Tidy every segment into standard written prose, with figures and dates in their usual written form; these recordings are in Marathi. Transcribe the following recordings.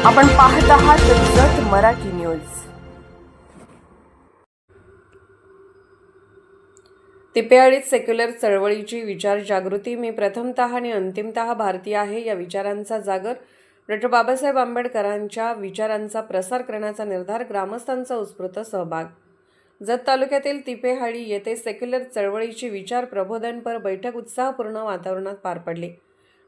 आपण पाहत आहात जत मराठी न्यूज। तिपेवाडीत सेक्युलर चळवळीची विचार जागृती। मी प्रथमतः आणि अंतिमतः भारतीय आहे या विचारांचा जागर, डॉ. बाबासाहेब आंबेडकरांच्या विचारांचा प्रसार करण्याचा निर्धार, ग्रामस्थांचा उत्स्फूर्त सहभाग। जत तालुक्यातील तिपेहाडी येथे सेक्युलर चळवळीची विचार प्रबोधनपर बैठक उत्साहपूर्ण वातावरणात पार पडली।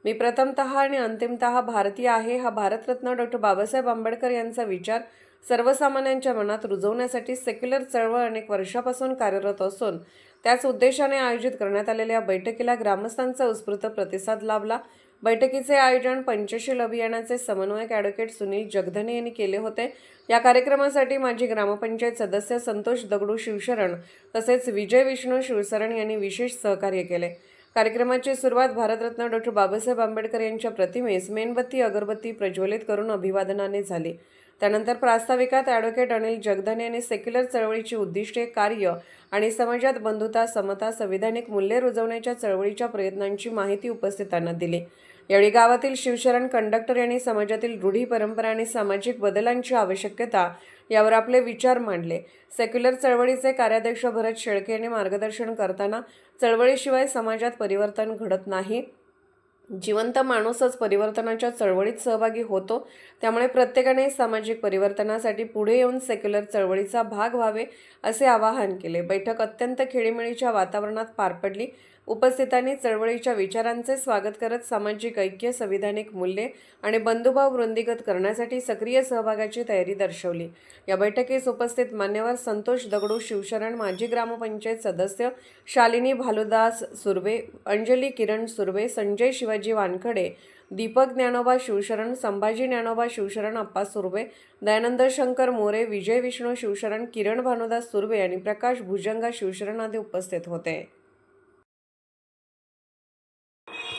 मी प्रथमतः आणि अंतिमतः भारतीय आहे हा भारतरत्न डॉ. बाबासाहेब आंबेडकर यांचा विचार सर्वसामान्यांच्या मनात रुजवण्यासाठी सेक्युलर चळवळ अनेक वर्षापासून कार्यरत असून त्याच उद्देशाने आयोजित करण्यात आलेल्या बैठकीला ग्रामस्थांचा उत्स्फूर्त प्रतिसाद लाभला। बैठकीचे आयोजन पंचशील अभियानाचे समन्वयक ॲडव्होकेट सुनील जगधने यांनी केले होते। या कार्यक्रमासाठी माजी ग्रामपंचायत सदस्य संतोष दगडू शिवशरण तसेच विजय विष्णू शिवशरण यांनी विशेष सहकार्य केले। कार्यक्रमाची सुरुवात भारतरत्न डॉ. बाबासाहेब आंबेडकर यांच्या प्रतिमेस मेणबत्ती अगरबत्ती प्रज्वलित करून अभिवादनाने झाली। त्यानंतर प्रास्ताविकात ॲडव्होकेट अनिल जगधने यांनी सेक्युलर चळवळीची उद्दिष्टे, कार्य आणि समाजात बंधुता, समता, संविधानिक मूल्ये रुजवण्याच्या चळवळीच्या प्रयत्नांची माहिती उपस्थितांना दिली। यावेळी गावातील शिवशरण कंडक्टर यांनी समाजातील रूढी, परंपरा आणि सामाजिक बदलांची आवश्यकता यावर आपले विचार मांडले। सेक्युलर चळवळीचे कार्याध्यक्ष भरत शेळके यांनी मार्गदर्शन करताना चळवळीशिवाय समाजात परिवर्तन घडत नाही, जिवंत माणूसच परिवर्तनाच्या चळवळीत सहभागी होतो, त्यामुळे प्रत्येकाने सामाजिक परिवर्तनासाठी पुढे येऊन सेक्युलर चळवळीचा भाग व्हावे असे आवाहन केले। बैठक अत्यंत खेळीमेळीच्या वातावरणात पार पडली। उपस्थितांनी चळवळीच्या विचारांचे स्वागत करत सामाजिक ऐक्य, संविधानिक मूल्ये आणि बंधुभाव वृद्धिंगत करण्यासाठी सक्रिय सहभागाची तयारी दर्शवली। या बैठकीस उपस्थित मान्यवर संतोष दगडू शिवशरण, माजी ग्रामपंचायत सदस्य शालिनी भालुदास सुर्वे, अंजली किरण सुर्वे, संजय शिवाजी वानखडे, दीपक ज्ञानोबा शिवशरण, संभाजी ज्ञानोबा शिवशरण, अप्पा सुर्वे, दयानंद शंकर मोरे, विजय विष्णू शिवशरण, किरण भानुदास सुर्वे आणि प्रकाश भुजंगा शिवशरण आदी उपस्थित होते।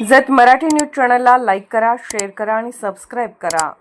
जत मराठी न्यूज चॅनलला लाईक करा, शेअर करा आणि सबस्क्राईब करा।